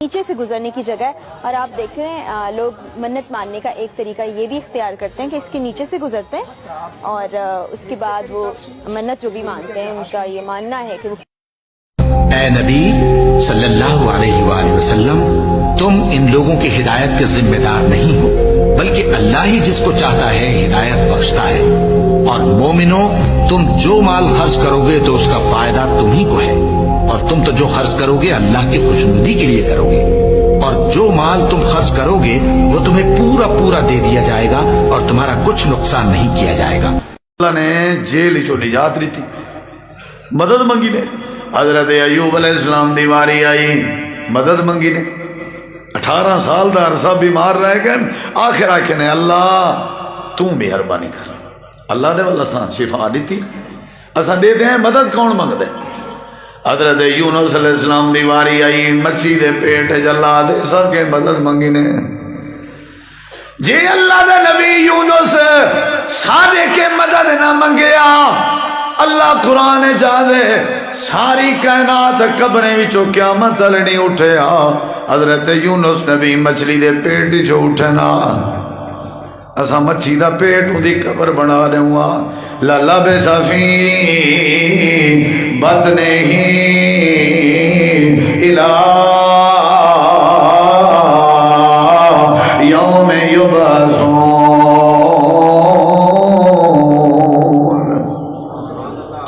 نیچے سے گزرنے کی جگہ ہے، اور آپ دیکھ رہے ہیں لوگ منت ماننے کا ایک طریقہ یہ بھی اختیار کرتے ہیں کہ اس کے نیچے سے گزرتے ہیں اور اس کے بعد وہ منت جو بھی مانتے ہیں ان کا یہ ماننا ہے کہ وہ اے نبی صلی اللہ علیہ وآلہ وسلم، تم ان لوگوں کی ہدایت کے ذمہ دار نہیں ہو، بلکہ اللہ ہی جس کو چاہتا ہے ہدایت بخشتا ہے۔ اور مومنو، تم جو مال خرچ کرو گے تو اس کا فائدہ تم ہی کو ہے، اور تم تو جو خرچ کرو گے اللہ کی خوشنودی کے لیے کرو گے، اور جو مال تم خرچ کرو گے وہ تمہیں پورا پورا دے دیا جائے گا اور تمہارا کچھ نقصان نہیں کیا جائے گا۔ اللہ نے جیل چو نجات لی تھی، مدد منگی نے۔ حضرت ایوب علیہ السلام دیواری آئی، مدد منگی نے۔ 18 سال دا عرصہ بیمار رہ گئے، آخر آ کے نے اللہ تو مہربانی کر، اللہ دے والا سان شفا دیتی، اسا دے دیں، مدد کون منگ دے؟ حضرت یونس علیہ السلام دیواری آئی، مچھی دے پیٹ جلا دے سکے مدد منگی نے۔ جی اللہ دے نبی یونس سارے کے مدد نہ منگیا، اللہ قرآن جا دے ساری کائنات قبریں وچوں قیامت تل نہیں اٹھیا، حضرت یونس نبی مچھلی دے پیٹ جو اٹھنا، اسا مچھی دا پیٹ دی قبر بنا رہے ہوا۔ لالا بے صفی بطنے ہی الہ یوم یبعثون،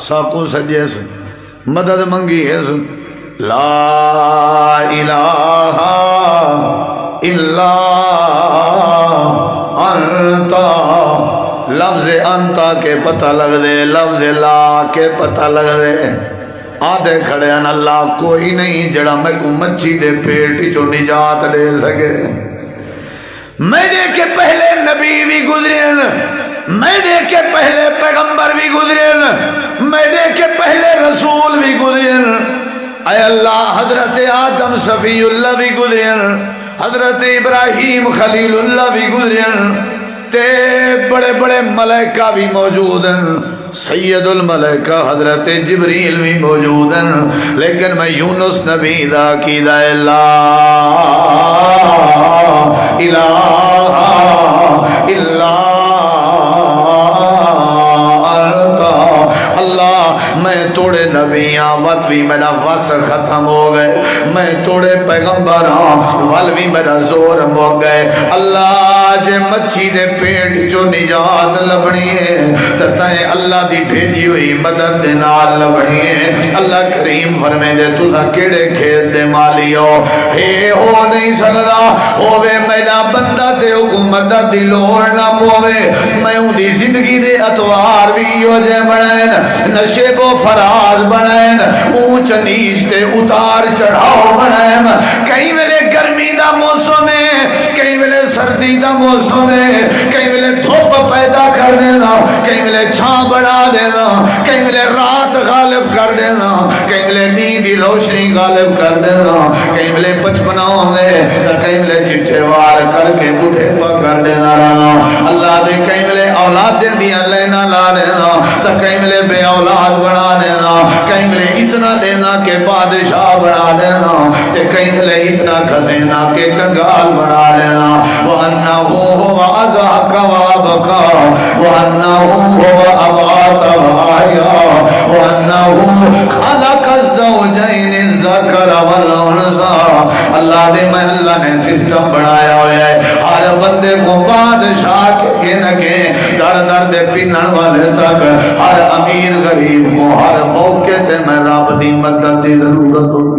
ساکو سجے سے مدد منگی ہے، لا الہ الا انتا، لفظ انتا کے پتہ لگ دے، لفظ لا کے پتہ لگ دے۔ آدھے کھڑے ہیں اللہ کوئی نہیں جڑا میں کو مچھی دے پیٹ چو نجات دے سکے۔ میرے کے پہلے نبی بھی گزرے، میرے کے پہلے پیغمبر بھی گزرے، میرے کے پہلے رسول بھی گزرے، اے اللہ حضرت آدم صفی اللہ بھی گزرے، حضرت ابراہیم خلیل اللہ بھی گزرے، تے بڑے بڑے ملائکہ بھی موجود ہیں، سید الملائکہ حضرت جبریل بھی موجود ہیں، لیکن میں یونس نبی دا عقیدہ لا الہ الا میں توڑے نبیاں وقت بھی میرا وس ختم ہو گئے، میں توڑے پیغمبر وال بھی میرا زور ہو گئے۔ اللہ جے مچھی دے پیٹ جو نجات لبنی ہے تتائیں اللہ دی بھیجی ہوئی مدد دے نال لبنی ہے۔ اللہ کریم فرمے دے تُسا کیڑے کھیت دے مالی ہو، اے ہو نہیں سکتا ہووے میرا بندہ تے مدد دی لوڑ نہ پوے، میں ہوں دی زندگی دے اتوار بھی ہو جے بڑھائن، نشے کو فراز بنائن، اونچ نیچ تے اتار چڑھاؤ بنائن، کئی ویلے گرمی دا موسم ہے، کئی ویلے سردی دا موسم ہے، کئی ویلے دھوپ پیدا کر دینا، کئی ویلے چھاں بڑھا دینا، کئی ویلے رات غالب کر دینا، کئی ویلے نیند دی روشنی غالب کر دینا، کئی ویلے بچپنا ہوندے کئی ویلے چٹھے وار کر کے بوڑھے پا کر دینا رہنا، اللہ دے کئی ویلے اولاد دیاں لینا لا دینا، کئی ویلے بے اولاد بنا دینا، کئی ملے اتنا دینا کہ بادشاہ بنا دینا، تے کئی ملے اتنا خزینہ کہ کنگال بنا دینا۔ وَأَنَّهُ هُوَ أَضْحَكَ وَأَبْكَىٰ وَأَنَّهُ هُوَ أَمَاتَ وَأَحْيَا وَأَنَّهُ خَلَقَ الزَّوْجَيْنِ الذَّكَرَ وَالْأُنثَىٰ۔ اللہ دے میں اللہ نے سسٹم بنایا ہوا ہے، ہر بندے کو بادشاہ کے نکے در در دے پینن والے تک، ہر امیر غریب کو ہر موقع تے میں رب دی مدد دی ضرورت ہوتی